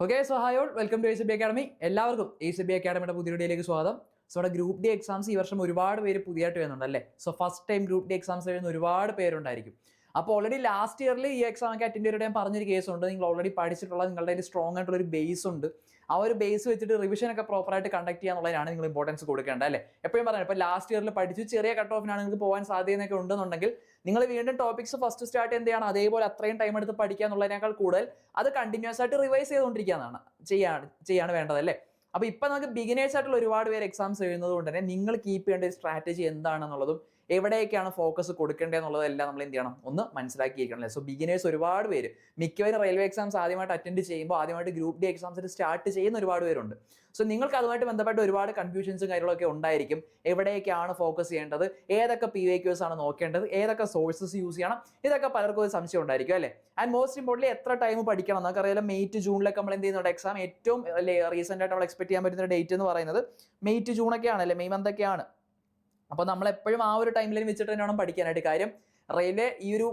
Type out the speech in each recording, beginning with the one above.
Okay so hi all welcome to ACB academy. എല്ലാവർക്കും ACB അക്കാഡമിയുടെ പുതിയ വീഡിയോയിലേക്ക് സ്വാഗതം. സോ നമ്മുടെ ഗ്രൂപ്പ് ഡി എക്സാംസ് ഈ വർഷം ഒരുപാട് പേര് പുതിയതായിട്ട് വരുന്നുണ്ട് അല്ലേ. So first time group D exams എഴുതുന്ന ഒരുപാട് പേരുണ്ടായിരിക്കും. അപ്പോൾ ഓൾറെഡി ലാസ്റ്റ് ഇയറിൽ ഈ എക്സാം ഒക്കെ അറ്റൻഡ് ചെയ്തിട്ട് ഞാൻ പറഞ്ഞൊരു കേസുണ്ട്. നിങ്ങൾ ഓൾറെഡി പഠിച്ചിട്ടുള്ള നിങ്ങളുടെ ഒരു സ്ട്രോങ് ആയിട്ടുള്ള ഒരു ബേസ് ഉണ്ട്. ആ ഒരു ബേസ് വെച്ചിട്ട് റിവിഷൻ ഒക്കെ പ്രോപ്പറായിട്ട് കണ്ടക്ട് ചെയ്യാന്നുള്ളതിനാണ് നിങ്ങൾ ഇമ്പോർട്ടൻസ് കൊടുക്കേണ്ടത് അല്ലേ. എപ്പോഴും പറയാം, ഇപ്പോൾ ലാസ്റ്റ് ഇയറിൽ പഠിച്ച് ചെറിയ കട്ട് ഓഫിനാണ് നിങ്ങൾക്ക് പോകാൻ സാധ്യതയൊക്കെ ഉണ്ടെന്നുണ്ടെങ്കിൽ നിങ്ങൾ വീണ്ടും ടോപ്പിക്സ് ഫസ്റ്റ് സ്റ്റാർട്ട് എന്ത് ചെയ്യണം, അതേപോലെ അത്രയും ടൈം എടുത്ത് പഠിക്കുക എന്നുള്ളതിനേക്കാൾ കൂടുതൽ അത് കണ്ടിന്യൂസ് ആയിട്ട് റിവൈസ് ചെയ്തുകൊണ്ടിരിക്കുകയാണ് ചെയ്യാണ് വേണ്ടത് അല്ലേ. അപ്പോൾ ഇപ്പം നമുക്ക് ബിഗിനേഴ്സ് ആയിട്ടുള്ള ഒരുപാട് പേര് എക്സാംസ് എഴുതുന്നത് കൊണ്ട് തന്നെ നിങ്ങൾ കീപ്പ് ചെയ്യേണ്ട ഒരു സ്ട്രാറ്റജി എന്താണെന്നുള്ളതും എവിടേക്കാണ് ഫോക്കസ് കൊടുക്കേണ്ടതെന്നുള്ളതെല്ലാം നമ്മൾ എന്ത് ചെയ്യണം, ഒന്ന് മനസ്സിലാക്കിയിരിക്കണം അല്ലേ. സോ ബിഗിനേഴ്സ് ഒരുപാട് പേര് മിക്കവരും റെയിൽവേ എക്സാംസ് ആദ്യമായിട്ട് അറ്റൻഡ് ചെയ്യുമ്പോൾ ആദ്യമായിട്ട് ഗ്രൂപ്പ് ഡി എക്സാംസിന് സ്റ്റാർട്ട് ചെയ്യുന്ന ഒരുപാട് പേരുണ്ട്. സോ നിങ്ങൾക്ക് അതുമായിട്ട് ബന്ധപ്പെട്ട് ഒരുപാട് കൺഫ്യൂഷൻസും കാര്യങ്ങളൊക്കെ ഉണ്ടായിരിക്കും. എവിടേക്കാണ് ഫോക്കസ് ചെയ്യേണ്ടത്, ഏതൊക്കെ PYQs ആണ് നോക്കേണ്ടത്, ഏതൊക്കെ സോഴ്സസ് യൂസ് ചെയ്യണം, ഇതൊക്കെ പലർക്കും ഒരു സംശയം ഉണ്ടായിരിക്കും അല്ലേ. ആൻഡ് മോസ്റ്റ് ഇമ്പോർട്ടൻലി എത്ര ടൈം പഠിക്കണം നമുക്കറിയാലോ. May to June നമ്മൾ എന്ത് ചെയ്യുന്നുണ്ട്, എക്സാം ഏറ്റവും റീസെന്റ് ആയിട്ട് നമ്മൾ എക്സ്പെക്ട് ചെയ്യാൻ പറ്റുന്ന ഡേറ്റ് എന്ന് പറയുന്നത് May to June ഒക്കെ ആണല്ലേ, മെയ് മന്ത് ഒക്കെയാണ്. അപ്പോൾ നമ്മൾ എപ്പോഴും ആ ഒരു ടൈം ലൈൻ വെച്ചിട്ട് തന്നെ വേണം പഠിക്കാനായിട്ട്. കാര്യം റെയിൽവേ ഈ ഒരു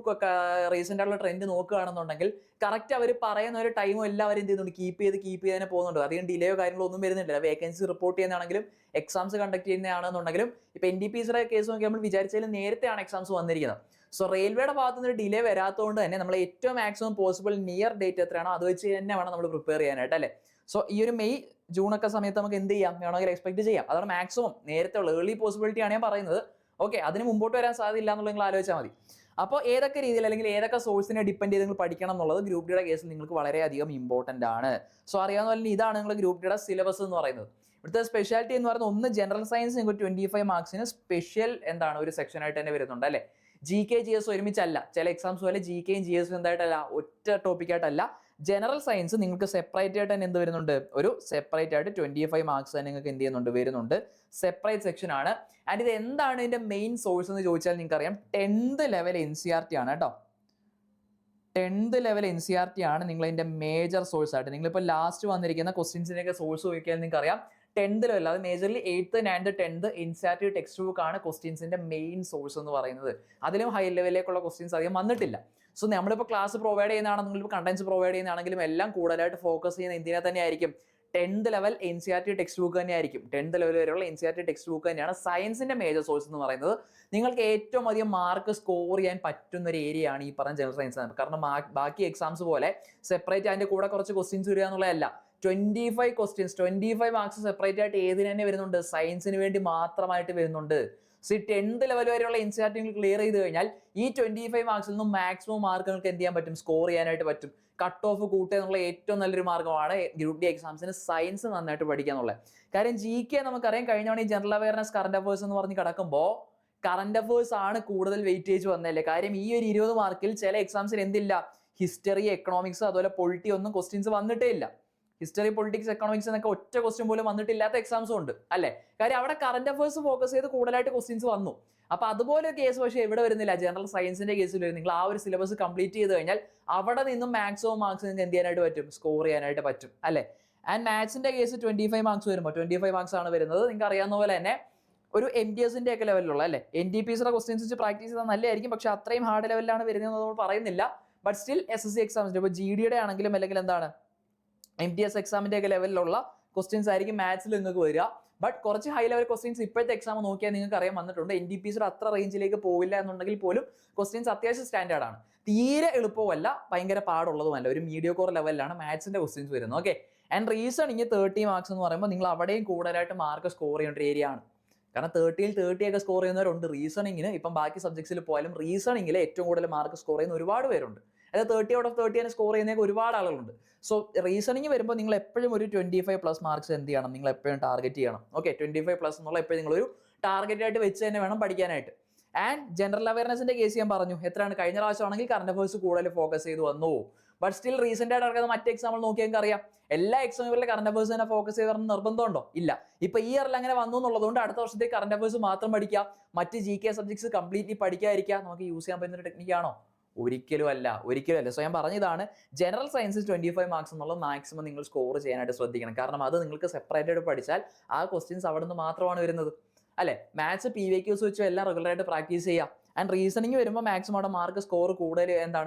റീസെന്റ് ആയിട്ടുള്ള ട്രെൻഡ് നോക്കുകയാണെന്നുണ്ടെങ്കിൽ കറക്റ്റ് അവർ പറയുന്ന ഒരു ടൈമും എല്ലാവരും എന്ത് ചെയ്യുന്നുണ്ട്, കീപ്പ് ചെയ്ത് തന്നെ പോകുന്നുണ്ട്. അധികം ഡിലേയോ കാര്യങ്ങളോ ഒന്നും വരുന്നില്ല. വേക്കൻസി റിപ്പോർട്ട് ചെയ്യുന്നതാണെങ്കിലും എക്സാംസ് കണ്ടക്ട് ചെയ്യുന്നതാണെന്നുണ്ടെങ്കിലും ഇപ്പോൾ NTPCയുടെ കേസ് നോക്കി നമ്മൾ വിചാരിച്ചാലും നേരത്തെയാണ് എക്സാംസ് വന്നിരിക്കുന്നത്. സോ റെയിൽവേയുടെ ഭാഗത്ത് നിന്ന് ഡിലേ വരാത്തതുകൊണ്ട് തന്നെ നമ്മൾ ഏറ്റവും മാക്സിമം പോസിബിൾ നിയർ ഡേറ്റ് എത്രയാണോ അത് വെച്ച് തന്നെ വേണം നമ്മൾ പ്രിപ്പയർ ചെയ്യാനായിട്ട് അല്ലേ. സോ ഈ ഒരു മെയ് ജൂൺ ഒക്കെ സമയത്ത് നമുക്ക് എന്ത് ചെയ്യാം, വേണമെങ്കിൽ എക്സ്പെക്ട് ചെയ്യാം. അതാണ് മാക്സിമം നേരത്തെ ഉള്ള ഏർലി പോസിബിലിറ്റി ആണ് ഞാൻ പറയുന്നത്. ഓക്കെ, അതിന് മുമ്പോട്ട് വരാൻ സാധ്യത ഇല്ല എന്നുള്ളത് നിങ്ങൾ ആലോചിച്ചാൽ മതി. അപ്പോൾ ഏതൊക്കെ രീതിയിൽ അല്ലെങ്കിൽ ഏതൊക്കെ സോഴ്സിനെ ഡിപ്പെൻഡ് ചെയ്ത് നിങ്ങൾ പഠിക്കണം എന്നുള്ളത് ഗ്രൂപ്പ് ഡിയുടെ കേസിൽ നിങ്ങൾക്ക് വളരെയധികം ഇമ്പോർട്ടന്റ് ആണ്. സോ അറിയാവുന്ന പോലെ ഇതാണ് നിങ്ങൾ ഗ്രൂപ്പ് ഡിയുടെ സിലബസ് എന്ന് പറയുന്നത്. ഇവിടുത്തെ സ്പെഷ്യാലിറ്റി എന്ന് പറയുന്നത് ഒന്ന് ജനറൽ സയൻസ് നിങ്ങൾക്ക് 25 മാർക്സിന് സ്പെഷ്യൽ എന്താണ് ഒരു സെക്ഷൻ ആയിട്ട് തന്നെ വരുന്നുണ്ട് അല്ലേ. GK GS ഒരുമിച്ചല്ല, ചില എക്സാംസ് പോലെ GKയും GS എന്തായിട്ടല്ല, ഒറ്റ ടോപ്പിക്കായിട്ടല്ല. ജനറൽ സയൻസ് നിങ്ങൾക്ക് സെപ്പറേറ്റ് ആയിട്ട് തന്നെ എന്ത് വരുന്നുണ്ട്, ഒരു സെപ്പറേറ്റ് ആയിട്ട് 25 മാർക്സ് തന്നെ നിങ്ങൾക്ക് എന്ത് ചെയ്യുന്നുണ്ട്, വരുന്നുണ്ട്. സെപ്പറേറ്റ് സെക്ഷൻ ആണ്. ആൻഡ് ഇത് എന്താണ് ഇതിന്റെ മെയിൻ സോഴ്സ് എന്ന് ചോദിച്ചാൽ നിങ്ങൾക്ക് അറിയാം, 10th ലെവൽ NCERT ആണ് കേട്ടോ. 10th ലെവൽ NCERT ആണ് നിങ്ങൾ ഇതിന്റെ മേജർ സോഴ്സ് ആയിട്ട്. നിങ്ങളിപ്പോൾ ലാസ്റ്റ് വന്നിരിക്കുന്ന ക്വസ്റ്റ്യൻസിനെയൊക്കെ സോഴ്സ് നോക്കിയാൽ നിങ്ങൾക്ക് അറിയാം 10th ലെവൽ, അത് majorly 8th and 10th NCERT text book ആണ് ക്വസ്റ്റ്യൻസിന്റെ മെയിൻ സോഴ്സ് എന്ന് പറയുന്നത്. അതിലും ഹൈ ലെവലിലേക്കുള്ള ക്വസ്റ്റ്യൻസ് അധികം വന്നിട്ടില്ല. സോ നമ്മളിപ്പോൾ ക്ലാസ് പ്രൊവൈഡ് ചെയ്യുന്നതാണെങ്കിലും നിങ്ങളിപ്പോൾ കണ്ടന്റ്സ് പ്രൊവൈഡ് ചെയ്യുന്നതാണെങ്കിലും എല്ലാം കൂടുതലായിട്ട് ഫോക്കസ് ചെയ്യുന്ന എന്തിനെ തന്നെ ആയിരിക്കും, 10th level NCERT text book തന്നെ ആയിരിക്കും. 10th ലെവൽ വരെയുള്ള NCERT ടെക്സ്റ്റ് ബുക്ക് തന്നെയാണ് സയൻസിന്റെ മേജർ സോഴ്സ് എന്ന് പറയുന്നത്. നിങ്ങൾക്ക് ഏറ്റവും അധികം മാർക്ക് സ്കോർ ചെയ്യാൻ പറ്റുന്ന ഒരു ഏരിയ ആണ് ഈ പറഞ്ഞ ജനറൽ സയൻസ്. കാരണം ബാക്കി എക്സാംസ് പോലെ സെപ്പറേറ്റ് അതിന്റെ കൂടെ കുറച്ച് ക്വസ്റ്റ്യൻസ് വരിക എന്നുള്ളതല്ല. 25 ക്വസ്റ്റ്യൻസ്, 25 മാർക്സ് സെപ്പറേറ്റ് ആയിട്ട് ഏതിന് തന്നെ വരുന്നുണ്ട്, സയൻസിന് വേണ്ടി മാത്രമായിട്ട് വരുന്നുണ്ട്. സോ 10th ലെവൽ വരെയുള്ള NCERT ക്ലിയർ ചെയ്ത് കഴിഞ്ഞാൽ ഈ 25 മാർക്സിൽ നിന്നും മാക്സിമം മാർക്ക് നിങ്ങൾക്ക് എന്ത് ചെയ്യാൻ പറ്റും, സ്കോർ ചെയ്യാനായിട്ട് പറ്റും. കട്ട് ഓഫ് കൂട്ടുക എന്നുള്ള ഏറ്റവും നല്ലൊരു മാർഗ്ഗമാണ് ഗ്രൂപ്പ് ഡി എക്സാംസിന് സയൻസ് നന്നായിട്ട് പഠിക്കുക എന്നുള്ളത്. കാര്യം GK നമുക്കറിയാം, കഴിഞ്ഞ തവണ ഈ ജനറൽ അവയർനെസ് കറന്റ് അഫേഴ്സ് എന്ന് പറഞ്ഞ് കിടക്കുമ്പോൾ കറന്റ് അഫേഴ്സ് ആണ് കൂടുതൽ വെയിറ്റേജ് വന്നല്ലേ. കാര്യം ഈ ഒരു 20 മാർക്കിൽ ചില എക്സാംസിൽ എന്തില്ല, ഹിസ്റ്ററി, എക്കണോമിക്സ്, അതുപോലെ പൊളിറ്റി ഒന്നും ക്വസ്റ്റ്യൻസ് വന്നിട്ടേ ഇല്ല. ഹിസ്റ്ററി, പൊളിറ്റിക്സ്, എക്കണോമിക്സ് എന്നൊക്കെ ഒറ്റ ക്വസ്റ്റ്യൻ പോലും വന്നിട്ടില്ലാത്ത എക്സാംസും ഉണ്ട് അല്ലേ. കാര്യം അവിടെ കറന്റ് അഫേഴ്സ് ഫോക്കസ് ചെയ്ത് കൂടുതലായിട്ട് ക്വസ്റ്റ്യൻസ് വന്നു. അപ്പൊ അതുപോലെ കേസ് പക്ഷേ എവിടെ വരുന്നില്ല, ജനറൽ സയൻസിന്റെ കേസിൽ വരും. നിങ്ങൾ ആ ഒരു സിലബസ് കംപ്ലീറ്റ് ചെയ്ത് കഴിഞ്ഞാൽ അവിടെ നിന്നും മാക്സിമം മാർക്സ് നിങ്ങൾക്ക് എന്ത് ചെയ്യാനായിട്ട് പറ്റും, സ്കോർ ചെയ്യാനായിട്ട് പറ്റും അല്ലേ. ആൻഡ് മാത്സിന്റെ കേസ് 25 മാർക്സ് വരുമ്പോൾ 25 മാർക്സ് ആണ് വരുന്നത്. നിങ്ങൾക്ക് അറിയാവുന്ന പോലെ തന്നെ ഒരു MTSന്റെ ഒക്കെ ലെവലിലുള്ള അല്ലേ, NTPCയുടെ ക്വസ്റ്റ്യൻസ് വെച്ച് പ്രാക്ടീസ് ചെയ്താൽ നല്ലതായിരിക്കും. പക്ഷെ അത്രയും ഹാർഡ് ലെവലിലാണ് വരുന്നത് നമ്മൾ പറയുന്നില്ല. ബട്ട് സ്റ്റിൽ SSC എക്സാംസിന്റെ ഇപ്പോൾ GDയുടെ ആണെങ്കിലും അല്ലെങ്കിൽ എന്താണ് MTS എക്സാമിന്റെ ഒക്കെ ലെവലിലുള്ള ക്വസ്റ്റ്യൻസ് ആയിരിക്കും മാത്സിൽ നിങ്ങൾക്ക് വരിക. ബട്ട് കുറച്ച് ഹൈ ലെവൽ ക്വസ്റ്റ്യൻസ് ഇപ്പോഴത്തെ എക്സാം നോക്കിയാൽ നിങ്ങൾക്ക് അറിയാൻ വന്നിട്ടുണ്ട്. NTPCയുടെ അത്ര റേഞ്ചിലേക്ക് പോവില്ല എന്നുണ്ടെങ്കിൽ പോലും ക്വസ്റ്റ്യൻസ് അത്യാവശ്യം സ്റ്റാൻഡേർഡ് ആണ്. തീരെ എളുപ്പമല്ല, ഭയങ്കര പാടുള്ളതുമല്ല, ഒരു മീഡിയോ കോർ ലെവലിലാണ് മാത്സിന്റെ ക്വസ്റ്റ്യൻസ് വരുന്നത്. ഓക്കെ, ആൻഡ് റീസണിങ് 30 മാർക്സ് എന്ന് പറയുമ്പോൾ നിങ്ങൾ അവിടെയും കൂടുതലായിട്ട് മാർക്ക് സ്കോർ ചെയ്യേണ്ട ഒരു ഏരിയ ആണ്. കാരണം 30ൽ 30 ഒക്കെ സ്കോർ ചെയ്യുന്നവരുണ്ട് റീസണിങ്ങിന്. ഇപ്പം ബാക്കി സബ്ജക്ട്സിൽ പോയാലും റീസണിങ്ങിൽ ഏറ്റവും കൂടുതൽ മാർക്ക് സ്കോർ ചെയ്യുന്ന ഒരുപാട് പേരുണ്ട്. അതായത് 30 out of 30 തന്നെ സ്കോർ ചെയ്യുന്നതൊക്കെ ഒരുപാട് ആളുകളുണ്ട്. സോ റീസണിങ് വരുമ്പോൾ നിങ്ങൾ എപ്പോഴും ഒരു 25+ മാർക്സ് എന്ത് ചെയ്യണം, നിങ്ങൾ എപ്പോഴും ടാർഗറ്റ് ചെയ്യണം. ഓക്കെ, 25+ എന്നുള്ള എപ്പോഴും നിങ്ങളൊരു ടാർഗറ്റ് ആയിട്ട് വെച്ച് തന്നെ വേണം പഠിക്കാനായിട്ട്. ആൻഡ് ജനറൽ അവയർനെസിന്റെ കേസ് ഞാൻ പറഞ്ഞു എത്രയാണ്, കഴിഞ്ഞ പ്രാവശ്യമാണെങ്കിൽ കറന്റ് അഫേഴ്സ് കൂടുതൽ ഫോക്കസ് ചെയ്ത് വന്നു. ബട്ട് സ്റ്റിൽ റീസെന്റ് ആയിട്ട് നടക്കുന്ന മറ്റേ എക്സാമ്പിൾ നോക്കിയാൽ നിങ്ങൾക്ക് അറിയാം, എല്ലാ എക്സാമുകളിലെ കറന്റ് അഫേഴ്സ് തന്നെ ഫോക്കസ് ചെയ്ത് പറഞ്ഞ നിർബന്ധമുണ്ടോ, ഇല്ല. ഇപ്പൊ ഈ ഇയറിൽ അങ്ങനെ വന്നു എന്നുള്ളതുകൊണ്ട് അടുത്ത വർഷത്തെ കറന്റ് അഫേഴ്സ് മാത്രം പഠിക്കുക, മറ്റ് GK സബ്ജക്ട്സ് കംപ്ലീറ്റ്ലി പഠിക്കാതിരിക്കുക നമുക്ക് യൂസ് ചെയ്യാൻ പറ്റുന്ന ഒരു ടെക്നിക്കാണോ? ഒരിക്കലും അല്ല. സോ ഞാൻ പറഞ്ഞതാണ്, ജനറൽ സയൻസ് 25 മാർക്സ് എന്നുള്ള മാക്സിമം നിങ്ങൾ സ്കോർ ചെയ്യാനായിട്ട് ശ്രദ്ധിക്കണം. കാരണം അത് നിങ്ങൾക്ക് സെപ്പറേറ്റ് ആയിട്ട് പഠിച്ചാൽ ആ ക്വസ്റ്റ്യൻസ് അവിടെ നിന്ന് മാത്രമാണ് വരുന്നത് അല്ലെ. മാത്സ് PYQs വെച്ച് എല്ലാം റെഗുലർ ആയിട്ട് പ്രാക്ടീസ് ചെയ്യാം. ആൻഡ് റീസണിങ് വരുമ്പോൾ മാക്സിമം അവിടെ മാർക്ക് സ്കോർ കൂടുതൽ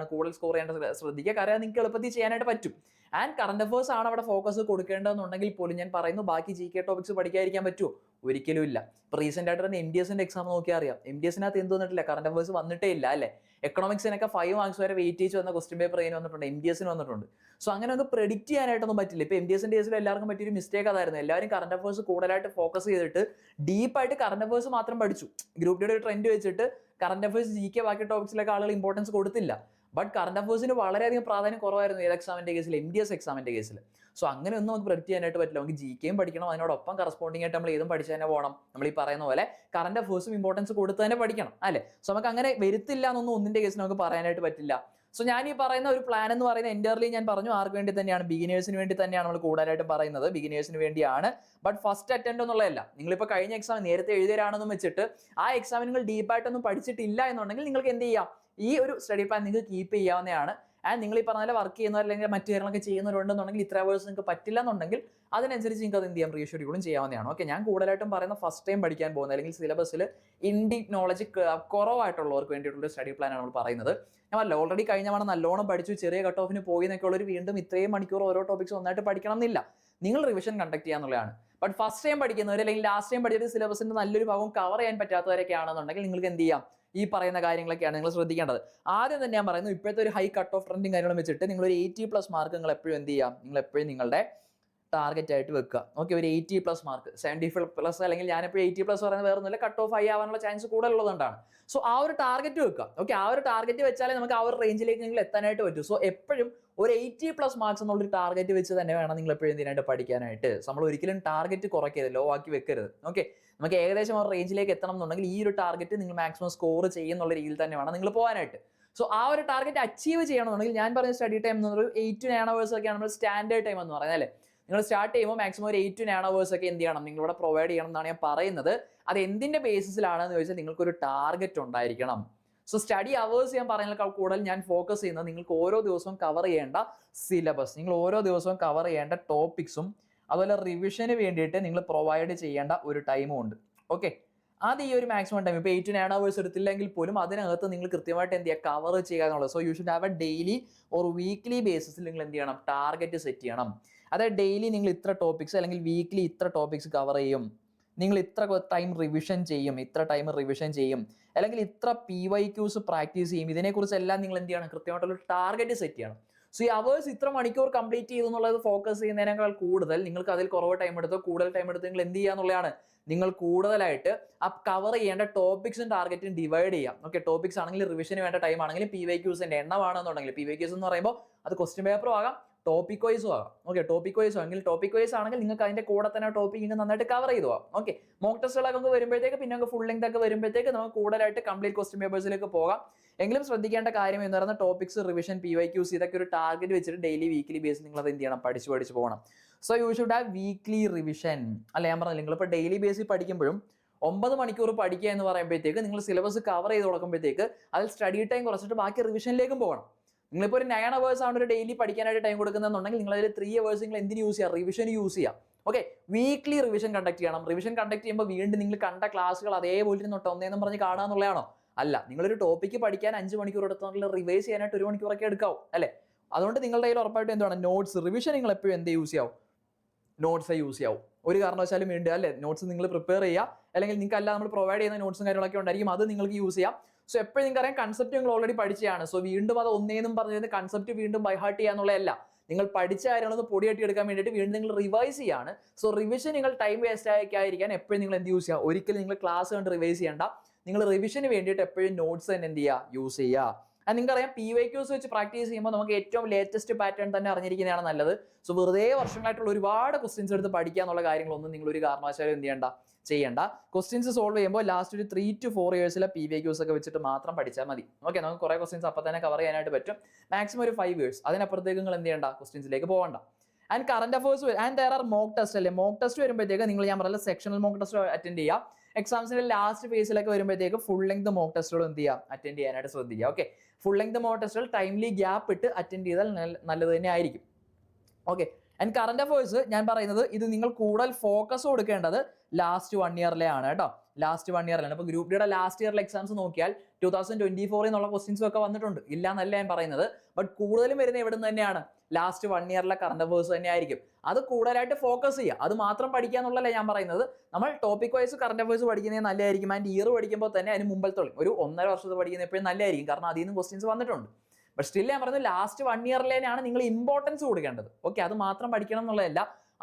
സ്കോർ ചെയ്യേണ്ടത് ശ്രദ്ധിക്കുക. കാരണം നിങ്ങൾക്ക് എളുപ്പത്തിൽ ചെയ്യാനായിട്ട് പറ്റും. ആൻഡ് കറണ്ട് അഫേഴ്സ് ആണ് അവിടെ ഫോക്കസ് കൊടുക്കേണ്ടതെന്നുണ്ടെങ്കിൽ പോലും ഞാൻ പറയുന്നു ബാക്കി GK ടോപ്പിക്സ് പഠിക്കാതിരിക്കാൻ പറ്റുമോ? ഒരിക്കലും ഇല്ല. ഇപ്പോൾ റീസെന്റ് ആയിട്ട് തന്നെ MDSന്റെ എക്സാം നോക്കിയാൽ അറിയാം, MDSനകത്ത് എന്ത് വന്നിട്ടില്ല, കറണ്ട് അഫേഴ്സ് വന്നിട്ടേ ഇല്ല അല്ലേ. എക്കണോമിക്സിനൊക്കെ 5 മാർക്സ് വരെ വെയിറ്റേജ് വന്ന ക്വസ്റ്റ്യൻ പേപ്പർ അതിന് വന്നിട്ടുണ്ട്, MDSന് വന്നിട്ടുണ്ട്. സോ അങ്ങനെ ഒന്ന് പ്രെഡിക്റ്റ് ചെയ്യാനായിട്ടൊന്നും പറ്റില്ല. ഇപ്പോൾ MDSന്റെ കേസിൽ എല്ലാവർക്കും പറ്റിയൊരു മിസ്റ്റേക്ക് അതായിരുന്നു. എല്ലാവരും കറണ്ട് അഫേഴ്സ് കൂടുതലായിട്ട് ഫോക്കസ് ചെയ്തിട്ട് ഡീപ്പായിട്ട് കറണ്ട് അഫേഴ്സ് മാത്രം പഠിച്ചു. ഗ്രൂപ്പ് ഡിയുടെ ഒരു ട്രെൻഡ് വെച്ചിട്ട് കറണ്ട് അഫേഴ്സ് GK ബാക്കി ടോപ്പിക്സിലൊക്കെ ആളുകൾ ഇമ്പോർട്ടൻസ് കൊടുത്തില്ല. ബട്ട് കറണ്ട് അഫേഴ്സിന് വളരെയധികം പ്രാധാന്യം കുറവായിരുന്നു ഏത് എക്സാമിന്റെ കേസിൽ, MDS എക്സാമിന്റെ കേസിൽ. സോ അങ്ങനെ ഒന്നും നമുക്ക് പ്രെഡിക്റ്റ് ചെയ്യാനായിട്ട് പറ്റില്ല. നമുക്ക് GKയും പഠിക്കണം, അതിനോടൊപ്പം കറസ്പോണ്ടിങ് ആയിട്ട് നമ്മൾ ഏതും പഠിച്ചു തന്നെ പോകണം. നമ്മൾ ഈ പറയുന്ന പോലെ കറണ്ട് അഫേഴ്സും ഇമ്പോർട്ടൻസ് കൊടുത്ത് തന്നെ പഠിക്കണം അല്ലേ. സോ നമുക്ക് അങ്ങനെ വരുത്തില്ല എന്നൊന്നും ഒന്നിന്റെ കേസിൽ നമുക്ക് പറയാനായിട്ട് പറ്റില്ല. സോ ഞാൻ ഈ പറയുന്ന ഒരു പ്ലാൻ എന്ന് പറയുന്നത് എൻ്റർലി ഞാൻ പറഞ്ഞു ആർക്ക് വേണ്ടി തന്നെയാണ്, ബിഗിനേഴ്സിന് വേണ്ടി തന്നെയാണ് നമ്മൾ കൂടുതലായിട്ടും പറയുന്നത്, ബിഗിനേഴ്സിന് വേണ്ടിയാണ്. ബട്ട് ഫസ്റ്റ് അറ്റൻഡ് എന്നുള്ളതല്ല. നിങ്ങളിപ്പോൾ കഴിഞ്ഞ എക്സാം നേരത്തെ എഴുതിയതാണെന്നും വെച്ചിട്ട് ആ എക്സാമിന് നിങ്ങൾ ഡീപ്പായിട്ടൊന്നും പഠിച്ചിട്ടില്ല എന്നുണ്ടെങ്കിൽ നിങ്ങൾക്ക് എന്ത് ചെയ്യാം, ഈ ഒരു സ്റ്റഡി പ്ലാൻ നിങ്ങൾക്ക് കീപ്പ് ചെയ്യാവുന്നതാണ്. ആൻഡ് നിങ്ങൾ ഈ പറഞ്ഞ പോലെ വർക്ക് ചെയ്യുന്നവർ അല്ലെങ്കിൽ മറ്റു കാര്യങ്ങളൊക്കെ ചെയ്യുന്നവരുണ്ടെന്നുണ്ടെങ്കിൽ ഇത്ര അവേഴ്സ് നിങ്ങൾക്ക് പറ്റില്ല എന്നുണ്ടെങ്കിൽ അതിനനുസരിച്ച് നിങ്ങൾക്ക് അത് എന്ത് ചെയ്യാം, റീഷെഡ്യൂളും ചെയ്യാവുന്നതാണ്. ഓക്കെ, ഞാൻ കൂടുതലായിട്ടും പറയുന്ന ഫസ്റ്റ് ടൈം പഠിക്കാൻ പോകുന്നത് അല്ലെങ്കിൽ സിലബസിൽ ഇൻഡീപ് നോളജ് കുറവായിട്ടുള്ളവർക്ക് വേണ്ടിയിട്ടുള്ള സ്റ്റഡി പ്ലാനാണ് നമ്മൾ പറയുന്നത്. ഞാൻ അല്ല ഓൾറെഡി കഴിഞ്ഞ തവണ നല്ലോണം പഠിച്ചു ചെറിയ കട്ട് ഓഫിന് പോയി എന്നൊക്കെ ഉള്ളവർ വീണ്ടും ഇത്രയും മണിക്കൂർ ഓരോ ടോപ്പിക്സ് ഒന്നായിട്ട് പഠിക്കണം എന്നില്ല. നിങ്ങൾ റിവിഷൻ കണ്ടക്ട് ചെയ്യാന്നുള്ളതാണ്. ബട്ട് ഫസ്റ്റ് ടൈം പഠിക്കുന്നവർ അല്ലെങ്കിൽ ലാസ്റ്റ് ടൈം പഠിച്ചിട്ട് സിലബസിന്റെ നല്ലൊരു ഭാഗം കവർ ചെയ്യാൻ പറ്റാത്തവരൊക്കെ ആണെന്നുണ്ടെങ്കിൽ നിങ്ങൾക്ക് എന്ത് ചെയ്യാം, ഈ പറയുന്ന കാര്യങ്ങളൊക്കെയാണ് നിങ്ങൾ ശ്രദ്ധിക്കേണ്ടത്. ആദ്യം തന്നെ ഞാൻ പറയുന്നു, ഇപ്പോഴത്തെ ഒരു ഹൈ കട്ട് ഓഫ് ട്രെൻഡിങ് കാര്യങ്ങളും വെച്ചിട്ട് നിങ്ങൾ ഒരു 80+ മാർക്ക് നിങ്ങൾ എപ്പോഴും എന്ത് ചെയ്യാം, നിങ്ങൾ എപ്പോഴും നിങ്ങളുടെ ടാർഗറ്റ് ആയിട്ട് വെക്കുക. ഓക്കെ, ഒരു 80+ മാർക്ക്, 75+ അല്ലെങ്കിൽ ഞാനിപ്പോൾ 80+ പറയുന്നത് വേറെ ഒന്നുമില്ല, കട്ട് ഓഫ് ഹൈ ആവാനുള്ള ചാൻസ് കൂടുതലുള്ളതുകൊണ്ടാണ്. സോ ആ ഒരു ടാർഗറ്റ് വെക്കുക. ഓക്കെ, ആ ഒരു ടാർഗറ്റ് വെച്ചാലേ നമുക്ക് ആ ഒരു റേഞ്ചിലേക്ക് നിങ്ങൾ എത്താനായിട്ട് പറ്റും. സോ എപ്പോഴും ഒരു 80+ മാർക്സ് എന്നുള്ളൊരു ടാർഗറ്റ് വെച്ച് തന്നെ വേണം നിങ്ങൾ എപ്പോഴും എന്തിനായിട്ട് പഠിക്കാനായിട്ട്. നമ്മൾ ഒരിക്കലും ടാർഗറ്റ് കുറയ്ക്കരുത്, ലോ ആക്കി വെക്കരുത്. ഓക്കെ, നമുക്ക് ഏകദേശം ആ റേഞ്ചിലേക്ക് എത്തണം എന്നുണ്ടെങ്കിൽ ഈ ഒരു ടാർഗറ്റ് നിങ്ങൾ മാക്സിമം സ്കോർ ചെയ്യുന്നുള്ള രീതിയിൽ തന്നെ വേണം നിങ്ങൾ പോകാനായിട്ട്. സോ ആ ഒരു ടാർഗറ്റ് അച്ചീവ് ചെയ്യണമെന്നുണ്ടെങ്കിൽ ഞാൻ പറഞ്ഞ സ്റ്റഡി ടൈം എന്ന് പറഞ്ഞാൽ 8 to 9 hours ഒക്കെയാണ് നമ്മൾ സ്റ്റാൻഡേർഡ് ടൈം എന്ന് പറയുന്നത് അല്ലേ. നിങ്ങൾ സ്റ്റാർട്ട് ചെയ്യുമ്പോൾ മാക്സിമം ഒരു 8 to 9 hours ഒക്കെ എന്ത് ചെയ്യണം, നിങ്ങളിവിടെ പ്രൊവൈഡ് ചെയ്യണം എന്നാണ് ഞാൻ പറയുന്നത്. അത് എന്തിന്റെ ബേസിസിലാണെന്ന് ചോദിച്ചാൽ നിങ്ങൾക്കൊരു ടാർഗറ്റ് ഉണ്ടായിരിക്കണം. സോ സ്റ്റഡി അവേഴ്സ് ഞാൻ പറയുന്നതിനേക്കാൾ കൂടുതൽ ഞാൻ ഫോക്കസ് ചെയ്യുന്നത് നിങ്ങൾക്ക് ഓരോ ദിവസവും കവർ ചെയ്യേണ്ട സിലബസ്, നിങ്ങൾ ഓരോ ദിവസവും കവർ ചെയ്യേണ്ട ടോപ്പിക്സും അതുപോലെ റിവിഷന് വേണ്ടിയിട്ട് നിങ്ങൾ പ്രൊവൈഡ് ചെയ്യേണ്ട ഒരു ടൈമും ഉണ്ട്. ഓക്കെ, അത് ഈ ഒരു മാക്സിമം ടൈം ഇപ്പോൾ 8 to 9 hours എടുത്തില്ലെങ്കിൽ പോലും അതിനകത്ത് നിങ്ങൾ കൃത്യമായിട്ട് എന്ത് ചെയ്യുക, കവർ ചെയ്യുക എന്നുള്ളത്. So you should have a daily or weekly ബേസിസിൽ നിങ്ങൾ എന്ത് ചെയ്യണം, ടാർഗറ്റ് സെറ്റ് ചെയ്യണം. അതായത് ഡെയിലി നിങ്ങൾ ഇത്ര ടോപ്പിക്സ് അല്ലെങ്കിൽ വീക്ക്ലി ഇത്ര ടോപ്പിക്സ് കവർ ചെയ്യും, നിങ്ങൾ ഇത്ര ടൈം റിവിഷൻ ചെയ്യും, അല്ലെങ്കിൽ ഇത്ര PYQs പ്രാക്ടീസ് ചെയ്യും. ഇതിനെക്കുറിച്ചെല്ലാം നിങ്ങൾ എന്ത് ചെയ്യണം, കൃത്യമായിട്ടുള്ള ടാർഗറ്റ് സെറ്റ് ചെയ്യണം. സോ ഈ അവേഴ്സ് ഇത്ര മണിക്കൂർ കംപ്ലീറ്റ് ചെയ്തു എന്നുള്ളത് ഫോക്കസ് ചെയ്യുന്നതിനേക്കാൾ കൂടുതൽ നിങ്ങൾക്ക് അതിൽ കുറവ് ടൈം എടുത്തോ കൂടുതൽ ടൈം എടുത്തോ നിങ്ങൾ എന്ത് ചെയ്യാന്നുള്ളതാണ്, നിങ്ങൾ കൂടുതലായിട്ട് ആ കവർ ചെയ്യേണ്ട ടോപ്പിക്സും ടാർഗറ്റും ഡിവൈഡ് ചെയ്യാം. ഓക്കെ, ടോപ്പിക്സ് ആണെങ്കിൽ റിവിഷന് വേണ്ട ടൈം ആണെങ്കിൽ PYQസിന്റെ എണ്ണമാണെന്നുണ്ടെങ്കിൽ PYQs എന്ന് പറയുമ്പോൾ അത് ക്വസ്റ്റ്യൻ പേപ്പറും ആകാം ടോപ്പിക് വൈസും ആകാം. ഓക്കെ, ടോപ്പിക് വൈസ് ആണെങ്കിൽ നിങ്ങൾക്ക് അതിന്റെ കൂടെ തന്നെ ടോപ്പിക് നന്നായിട്ട് കവർ ചെയ്തു പോകാം. ഓക്കെ, മോക്ക് ടെസ്റ്റുകളൊക്കെ വരുമ്പോഴത്തേക്ക് പിന്നെ ഫുൾ ലെങ്ത് ഒക്കെ വരുമ്പോഴത്തേക്ക് നമുക്ക് കൂടുതലായിട്ട് കംപ്ലീറ്റ് ക്വസ്റ്റ്യൻ പേപ്പേഴ്സിലേക്ക് പോകാം. എങ്കിലും ശ്രദ്ധിക്കേണ്ട കാര്യം എന്ന് പറയുന്നത് ടോപ്പിക്സ്, റിവിഷൻ, PYQs ഇതൊക്കെ ഒരു ടാർഗറ്റ് വെച്ചിട്ട് ഡെയിലി വീക്ക്ലി ബേസിൽ നിങ്ങൾ അത് എന്ത് ചെയ്യണം, പഠിച്ചു പോകണം. So you should have weekly revision. അല്ല ഞാൻ പറഞ്ഞില്ല, നിങ്ങളിപ്പോൾ ഡെയിലി ബേസിൽ പഠിക്കുമ്പോഴും 9 മണിക്കൂർ പഠിക്കുക എന്ന് പറയുമ്പോഴത്തേക്ക് നിങ്ങൾ സിലബസ് കവർ ചെയ്ത് കൊടുക്കുമ്പോഴത്തേക്ക് അതിൽ സ്റ്റഡി ടൈം കുറച്ചിട്ട് ബാക്കി റിവിഷനിലേക്കും പോകണം. നിങ്ങളിപ്പോൾ ഒരു 9 hours ആണ് ഒരു ഡെയിലി പഠിക്കാനായിട്ട് ടൈം കൊടുക്കുന്നതെന്നുണ്ടെങ്കിൽ നിങ്ങൾ അതിൽ 3 hours നിങ്ങൾ എന്തിന് യൂസ് ചെയ്യാം, റിവിഷൻ യൂസ് ചെയ്യാം. ഓക്കെ, വീക്ക്ലി റിവിഷൻ കണ്ടക്ട് ചെയ്യണം. റിവിഷൻ കണ്ടക്ട് ചെയ്യുമ്പോൾ വീണ്ടും നിങ്ങൾ കണ്ട ക്ലാസ്സുകൾ അതേപോലെ തൊട്ട് ഒന്നേന്നും പറഞ്ഞ് കാണുക എന്നുള്ളതാണോ? അല്ല, നിങ്ങളൊരു ടോപ്പിക്ക് പഠിക്കാൻ 5 മണിക്കൂർ എടുത്തെങ്കിൽ റിവൈസ് ചെയ്യാനായിട്ട് 1 മണിക്കൂറൊക്കെ എടുക്കാവും അല്ലേ. അതുകൊണ്ട് നിങ്ങളുടെ കയ്യിൽ ഉറപ്പായിട്ടും എന്താണ്, നോട്ട്സ്, റിവിഷൻ നിങ്ങൾ എപ്പോഴും എന്ത് യൂസ് ചെയ്യാവും, നോട്ട്സ് യൂസ് ചെയ്യാവും. ഒരു കാരണവശാലും വേണ്ട അല്ലേ, നോട്ട്സ് നിങ്ങൾ പ്രിപ്പയർ ചെയ്യുക, അല്ലെങ്കിൽ നിങ്ങൾക്ക് അല്ല നമ്മൾ പ്രൊവൈഡ് ചെയ്യുന്ന നോട്ട്സും കാര്യങ്ങളൊക്കെ ഉണ്ടായിരിക്കും, അത് നിങ്ങൾക്ക് യൂസ് ചെയ്യാം. സോ എപ്പോഴും നിങ്ങൾക്ക് അറിയാം കൺസെപ്റ്റ് നിങ്ങൾ ഓൾറെഡി പഠിച്ചതാണ്. സോ വീണ്ടും അത് ഒന്നേന്നും പറഞ്ഞത് കൺസെപ്റ്റ് വീണ്ടും ബൈഹാർട്ട് ചെയ്യാന്നുള്ളതല്ല, നിങ്ങൾ പഠിച്ച കാര്യങ്ങളൊന്ന് പൊടിയാട്ടി എടുക്കാൻ വേണ്ടിയിട്ട് വീണ്ടും നിങ്ങൾ റിവൈസ് ചെയ്യാണ്. സോ റിവിഷൻ നിങ്ങൾ ടൈം വേസ്റ്റ് ആയിരിക്കാൻ എപ്പോഴും നിങ്ങൾ എന്ത് യൂസ് ചെയ്യുക, ഒരിക്കലും നിങ്ങൾ ക്ലാസ് കണ്ട് റിവൈസ് ചെയ്യേണ്ട, നിങ്ങൾ റിവിഷന് വേണ്ടിയിട്ട് എപ്പോഴും നോട്ട്സ് തന്നെ എന്ത് ചെയ്യുക, യൂസ് ചെയ്യുക. നിങ്ങൾക്കറിയാം PYQs വെച്ച് പ്രാക്ടീസ് ചെയ്യുമ്പോൾ നമുക്ക് ഏറ്റവും ലേറ്റസ്റ്റ് പാറ്റേൺ തന്നെ അറിഞ്ഞിരിക്കുന്നതാണ് നല്ലത്. സോ വെറുതെ വർഷങ്ങളായിട്ടുള്ള ഒരുപാട് ക്വസ്റ്റ്യൻസ് എടുത്ത് പഠിക്കുക എന്നുള്ള കാര്യങ്ങളൊന്നും നിങ്ങൾ ഒരു കാരണവശാലും എന്ത് ചെയ്യേണ്ട. ക്വസ്റ്റ്യൻസ് സോൾവ് ചെയ്യുമ്പോൾ ലാസ്റ്റ് ഒരു 3 to 4 years PYQs ഒക്കെ വെച്ചിട്ട് മാത്രം പഠിച്ചാൽ മതി. ഓക്കെ, നമുക്ക് കുറേ ക്വസ്റ്റ്യൻസ് അപ്പം തന്നെ കവർ ചെയ്യാനായിട്ട് പറ്റും. മാക്സിമം ഒരു 5 years, അതിനപ്പുറത്തേക്ക് നിങ്ങൾ എന്ത് ചെയ്യേണ്ട, ക്വസ്റ്റ്യൻസിലേക്ക് പോകണ്ട. And current affairs and there are mock test അല്ലേ, മോക്ക് ടെസ്റ്റ് വരുമ്പോഴത്തേക്ക് നിങ്ങൾ ഞാൻ പറഞ്ഞ സെക്ഷണൽ മോക്ക് ടെസ്റ്റ് അറ്റൻഡ് ചെയ്യുക. എക്സാംസിന്റെ ലാസ്റ്റ് ഫേസിലൊക്കെ വരുമ്പോഴത്തേക്ക് ഫുൾ ലെങ്ത് മോക്ക് ടെസ്റ്റുകൾ എന്ത് ചെയ്യുക, അറ്റൻഡ് ചെയ്യാനായിട്ട് ശ്രദ്ധിക്കുക. ഓക്കെ, ഫുൾ ലെങ്ത് മോക്ക് ടെസ്റ്റുകൾ ടൈംലി ഗ്യാപ്പ് ഇട്ട് അറ്റൻഡ് ചെയ്താൽ നല്ലത് തന്നെ ആയിരിക്കും. ഓക്കെ, ആൻഡ് കറന്റ് അഫേഴ്സ് ഞാൻ പറയുന്നത് ഇത് നിങ്ങൾ കൂടുതൽ ഫോക്കസ് കൊടുക്കേണ്ടത് ലാസ്റ്റ് 1 yearലെ ആണ് കേട്ടോ. ലാസ്റ്റ് 1 yearലാണ്. ഇപ്പോൾ ഗ്രൂപ്പ് ഡിയുടെ ലാസ്റ്റ് ഇയറിലെ എക്സാംസ് നോക്കിയാൽ 2024 എന്നുള്ള ക്വസ്റ്റ്യൻസും ഒക്കെ വന്നിട്ടുണ്ട്, ഇല്ല എന്നല്ല ഞാൻ പറയുന്നത്. ബട്ട് കൂടുതലും വരുന്നത് എവിടെ നിന്ന് തന്നെയാണ്? ലാസ്റ്റ് 1 ഇയറിലെ കറണ്ട് അഫേഴ്സ് തന്നെ ആയിരിക്കും. അത് കൂടുതലായിട്ട് ഫോക്കസ് ചെയ്യുക, അത് മാത്രം പഠിക്കുക എന്നുള്ളതല്ല ഞാൻ പറയുന്നത്. നമ്മൾ ടോപ്പിക് വൈസ് കറണ്ട് അഫേഴ്സ് പഠിക്കുന്നത് നല്ലതായിരിക്കും. ആൻഡ് ഇയർ പഠിക്കുമ്പോൾ തന്നെ അതിന് മുമ്പത്തെ ഒരു 1.5 വർഷത്തെ പഠിക്കുന്നത് എപ്പോഴും നല്ലതായിരിക്കും, കാരണം അതിൽ നിന്ന് ക്വസ്റ്റ്യൻസ് വന്നിട്ടുണ്ട്. ബട്ട് സ്റ്റിൽ ഞാൻ പറയുന്നത് ലാസ്റ്റ് 1 ഇയറിലേനാണ് നിങ്ങൾ ഇമ്പോർട്ടൻസ് കൊടുക്കേണ്ടത്. ഓക്കെ, അത് മാത്രം പഠിക്കണം എന്നുള്ളതല്ല,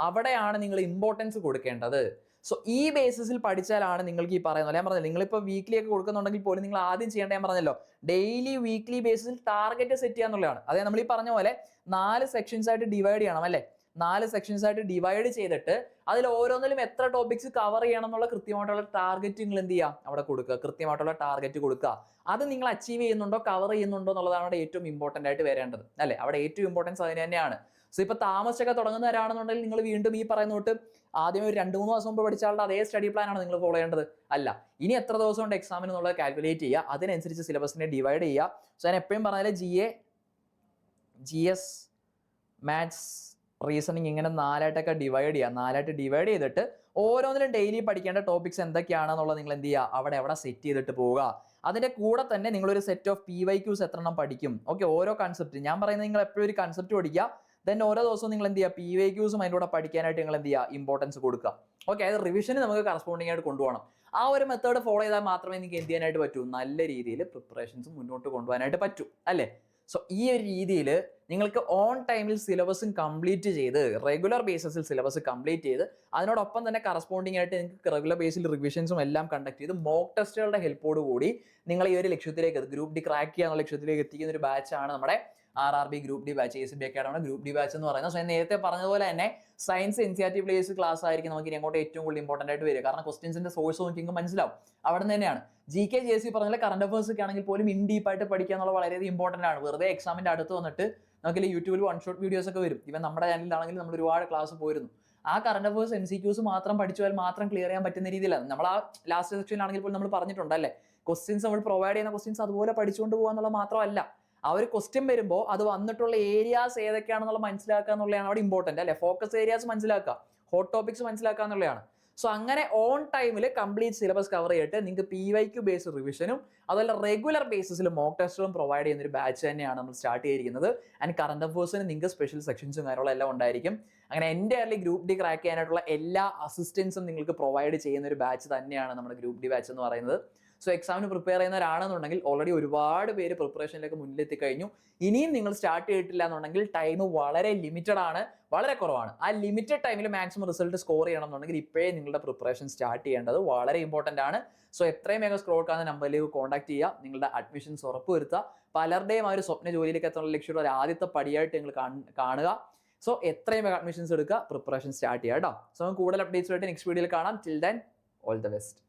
അവിടെയാണ് നിങ്ങൾ ഇമ്പോർട്ടൻസ് കൊടുക്കേണ്ടത്. സോ ഈ ബേസിസിൽ പഠിച്ചാലാണ് നിങ്ങൾക്ക് ഈ പറയുന്നത്. ഞാൻ പറഞ്ഞത് നിങ്ങളിപ്പോൾ വീക്ക്ലി ഒക്കെ കൊടുക്കുന്നുണ്ടെങ്കിൽ പോലും നിങ്ങൾ ആദ്യം ചെയ്യേണ്ടത് ഞാൻ പറഞ്ഞല്ലോ, ഡെയിലി വീക്ക്ലി ബേസിസിൽ ടാർഗറ്റ് സെറ്റ് ചെയ്യുക എന്നുള്ളതാണ്. അതായത് നമ്മൾ ഈ പറഞ്ഞ പോലെ 4 സെക്ഷൻസ് ആയിട്ട് ഡിവൈഡ് ചെയ്യണം അല്ലേ. 4 സെക്ഷൻസ് ആയിട്ട് ഡിവൈഡ് ചെയ്തിട്ട് അതിൽ ഓരോന്നിലും എത്ര ടോപ്പിക്സ് കവർ ചെയ്യണം എന്നുള്ള കൃത്യമായിട്ടുള്ള ടാർഗറ്റ് നിങ്ങൾ എന്ത് ചെയ്യുക, അവിടെ കൊടുക്കുക, കൃത്യമായിട്ടുള്ള ടാർഗറ്റ് കൊടുക്കുക. അത് നിങ്ങൾ അച്ചീവ് ചെയ്യുന്നുണ്ടോ, കവർ ചെയ്യുന്നുണ്ടോ എന്നുള്ളതാണ് അവിടെ ഏറ്റവും ഇമ്പോർട്ടൻ്റ് ആയിട്ട് വരേണ്ടത് അല്ലേ. അവിടെ ഏറ്റവും ഇമ്പോർട്ടൻസ് അതിന് തന്നെയാണ്. സോ ഇപ്പൊ താമസിച്ചൊക്കെ തുടങ്ങുന്നവരാണെന്നുണ്ടെങ്കിൽ നിങ്ങൾ വീണ്ടും ഈ പറയുന്ന തൊട്ട് ആദ്യം ഒരു 2-3 ദിവസം മുമ്പ് പഠിച്ച ആളുടെ അതേ സ്റ്റഡി പ്ലാൻ ആണ് നിങ്ങൾ ഫോളോ ചെയ്യേണ്ടത് അല്ല. ഇനി എത്ര ദിവസം കൊണ്ട് എക്സാമിന് എന്നുള്ളത് കാൽക്കുലേറ്റ് ചെയ്യുക, അതിനനുസരിച്ച് സിലബസിനെ ഡിവൈഡ് ചെയ്യുക. സോ ഞാൻ എപ്പോഴും പറഞ്ഞാൽ GS മാത്സ് റീസണിങ് ഇങ്ങനെ 4ആയിട്ടൊക്കെ ഡിവൈഡ് ചെയ്യുക. 4ആയിട്ട് ഡിവൈഡ് ചെയ്തിട്ട് ഓരോന്നിലും ഡെയിലി പഠിക്കേണ്ട ടോപ്പിക്സ് എന്തൊക്കെയാണെന്നുള്ളത് നിങ്ങൾ എന്ത് ചെയ്യുക, അവിടെ സെറ്റ് ചെയ്തിട്ട് പോവുക. അതിന്റെ കൂടെ തന്നെ നിങ്ങളൊരു സെറ്റ് ഓഫ് PYQs എത്രണ്ണം പഠിക്കും. ഓക്കെ, ഓരോ കൺസെപ്റ്റ് ഞാൻ പറയുന്നത് നിങ്ങൾ എപ്പോഴും ഒരു കൺസെപ്റ്റ് പഠിക്കുക, ദെൻ ഓരോ ദിവസവും നിങ്ങൾ എന്ത് ചെയ്യുക, PYQs അതിൻ്റെ കൂടെ പഠിക്കാനായിട്ട് നിങ്ങൾ എന്ത് ചെയ്യുക, ഇമ്പോർട്ടൻസ് കൊടുക്കുക. ഓക്കെ, അത് റിവിഷന് നമുക്ക് കറസ്പോണ്ടിങ് ആയിട്ട് കൊണ്ടുപോകണം. ആ ഒരു മെത്തേഡ് ഫോളോ ചെയ്താൽ മാത്രമേ നിങ്ങൾക്ക് എന്ത് ചെയ്യാനായിട്ട് പറ്റൂ, നല്ല രീതിയിൽ പ്രിപ്പറേഷൻസ് മുന്നോട്ട് കൊണ്ടുപോകാനായിട്ട് പറ്റൂ അല്ലേ. സോ ഈ ഒരു രീതിയിൽ നിങ്ങൾക്ക് ഓൺ ടൈമിൽ സിലബസും കംപ്ലീറ്റ് ചെയ്ത് റെഗുലർ ബേസിസിൽ സിലബസ് കംപ്ലീറ്റ് ചെയ്ത് അതിനോടൊപ്പം തന്നെ കറസ്പോണ്ടിങ് ആയിട്ട് നിങ്ങൾക്ക് റെഗുലർ ബേസിൽ റിവിഷൻസും എല്ലാം കണ്ടക്ട് ചെയ്ത് മോക്ക് ടെസ്റ്റുകളുടെ ഹെൽപ്പോട് കൂടി നിങ്ങൾ ഈ ഒരു ലക്ഷ്യത്തിലേക്ക് ഗ്രൂപ്പ് ഡി ക്രാക്ക് ചെയ്യാനുള്ള ലക്ഷ്യത്തിലേക്ക് എത്തിക്കുന്ന ഒരു ബാച്ചാണ് നമ്മുടെ RRB group D batch, ACB അക്കാഡമിയുടെ ഗ്രൂപ്പ് ഡി ബാച്ച് എന്ന് പറയുന്നത്. സോ ഞാൻ നേരത്തെ പറഞ്ഞതുപോലെ തന്നെ സയൻസ് NCERT പ്ലേസ് ക്ലാസ് ആയിരിക്കും നമുക്ക് ഇനി അങ്ങോട്ട് ഏറ്റവും കൂടുതൽ ഇമ്പോർട്ടൻ്റ് ആയിട്ട് വരിക. കാരണം ക്വസ്റ്റ്യൻസിന്റെ സോഴ്സ് നോക്കിയെങ്കിൽ മനസ്സിലാവും അവിടെ നിന്ന് തന്നെയാണ്. GK GSC പറഞ്ഞാൽ കറണ്ട് അഫേഴ്സ് ഒക്കെ ആണെങ്കിൽ പോലും ഇൻ ഡീപ്പായിട്ട് പഠിക്കുക എന്നുള്ള വളരെയധികം ഇമ്പോർട്ടൻ്റ് ആണ്. വെറുതെ എക്സാമിന്റെ അടുത്ത് വന്നിട്ട് നമുക്ക് യൂട്യൂബിൽ 1 ഷോട്ട് വീഡിയോസ് ഒക്കെ വരും. ഇവൻ നമ്മുടെ ചാനലിലാണെങ്കിൽ നമ്മൾ ഒരുപാട് ക്ലാസ് പോയിരുന്നു. ആ കറണ്ട് അഫേഴ്സ് MCQs മാത്രം പഠിച്ചാൽ മാത്രം ക്ലിയർ ചെയ്യാൻ പറ്റുന്ന രീതിയിലാണ്. നമ്മൾ ആ ലാസ്റ്റ് സെക്ഷനിലാണെങ്കിൽ പോലും നമ്മൾ പറഞ്ഞിട്ടുണ്ടല്ലേ, ക്വസ്റ്റ്യൻസ് നമ്മൾ പ്രൊവൈഡ് ചെയ്യുന്ന ക്വസ്റ്റ്യൻസ് അതുപോലെ പഠിച്ചുകൊണ്ട് പോകുക എന്നുള്ളത് മാത്രമല്ല, ആ ഒരു ക്വസ്റ്റ്യൻ വരുമ്പോൾ അത് വന്നിട്ടുള്ള ഏരിയാസ് ഏതൊക്കെയാണെന്നുള്ളത് മനസ്സിലാക്കുക എന്നുള്ളതാണ് അവിടെ ഇമ്പോർട്ടൻ്റ് അല്ലേ. ഫോക്കസ് ഏരിയാസ് മനസ്സിലാക്കുക, ഹോട്ട് ടോപ്പിക്സ് മനസ്സിലാക്കുക എന്നുള്ളതാണ്. സോ അങ്ങനെ ഓൺ ടൈമിൽ കംപ്ലീറ്റ് സിലബസ് കവർ ചെയ്തിട്ട് നിങ്ങൾക്ക് PYQ ബേസ്ഡ് റിവിഷനും അതുപോലെ റെഗുലർ ബേസിസിൽ മോക്ക് ടെസ്റ്റുകളും പ്രൊവൈഡ് ചെയ്യുന്ന ഒരു ബാച്ച് തന്നെയാണ് നമ്മൾ സ്റ്റാർട്ട് ചെയ്തിരിക്കുന്നത്. ആൻഡ് കറണ്ട് അഫേഴ്സിന് നിങ്ങൾക്ക് സ്പെഷ്യൽ സെക്ഷൻസും കാര്യങ്ങളും എല്ലാം ഉണ്ടായിരിക്കും. അങ്ങനെ എൻ്റയർലി ഗ്രൂപ്പ് ഡി ക്രാക്ക് ചെയ്യാനായിട്ടുള്ള എല്ലാ അസിസ്റ്റൻസും നിങ്ങൾക്ക് പ്രൊവൈഡ് ചെയ്യുന്ന ഒരു ബാച്ച് തന്നെയാണ് നമ്മുടെ ഗ്രൂപ്പ് ഡി ബാച്ച് എന്ന് പറയുന്നത്. സോ എക്സാമിന് പ്രിപ്പയർ ചെയ്യുന്നവരാണെന്നുണ്ടെങ്കിൽ ഓൾറെഡി ഒരുപാട് പേര് പ്രിപ്പറേഷനിലേക്ക് മുന്നിലെത്തി കഴിഞ്ഞു. ഇനിയും നിങ്ങൾ സ്റ്റാർട്ട് ചെയ്തിട്ടില്ല എന്നുണ്ടെങ്കിൽ ടൈം വളരെ ലിമിറ്റഡ് ആണ്, വളരെ കുറവാണ്. ആ ലിമിറ്റഡ് ടൈമിൽ മാക്സിമം റിസൾട്ട് സ്കോർ ചെയ്യണം എന്നുണ്ടെങ്കിൽ ഇപ്പോഴേ നിങ്ങളുടെ പ്രിപ്പറേഷൻ സ്റ്റാർട്ട് ചെയ്യേണ്ടത് വളരെ ഇമ്പോർട്ടൻ്റ് ആണ്. സോ എത്രയും വേഗം സ്ക്രോൾ കാണുന്ന നമ്പറിലേക്ക് കോൺടാക്ട് ചെയ്യുക, നിങ്ങളുടെ അഡ്മിഷൻസ് ഉറപ്പുവരുത്തുക. പലരുടെയും ആ ഒരു സ്വപ്ന ജോലിയിലേക്ക് എത്തുന്ന ലക്ഷ്യമുള്ള ഒരു ആദ്യത്തെ പടിയായിട്ട് നിങ്ങൾ കാണുക. സോ എത്രയും വേഗം അഡ്മിഷൻസ് എടുക്കുക, പ്രിപ്പറേഷൻ സ്റ്റാർട്ട് ചെയ്യുക കേട്ടോ. സോ കൂടുതൽ അപ്ഡേറ്റ്സ് ആയിട്ട് നെക്സ്റ്റ് വീഡിയോയിൽ കാണാം. Till then all the best.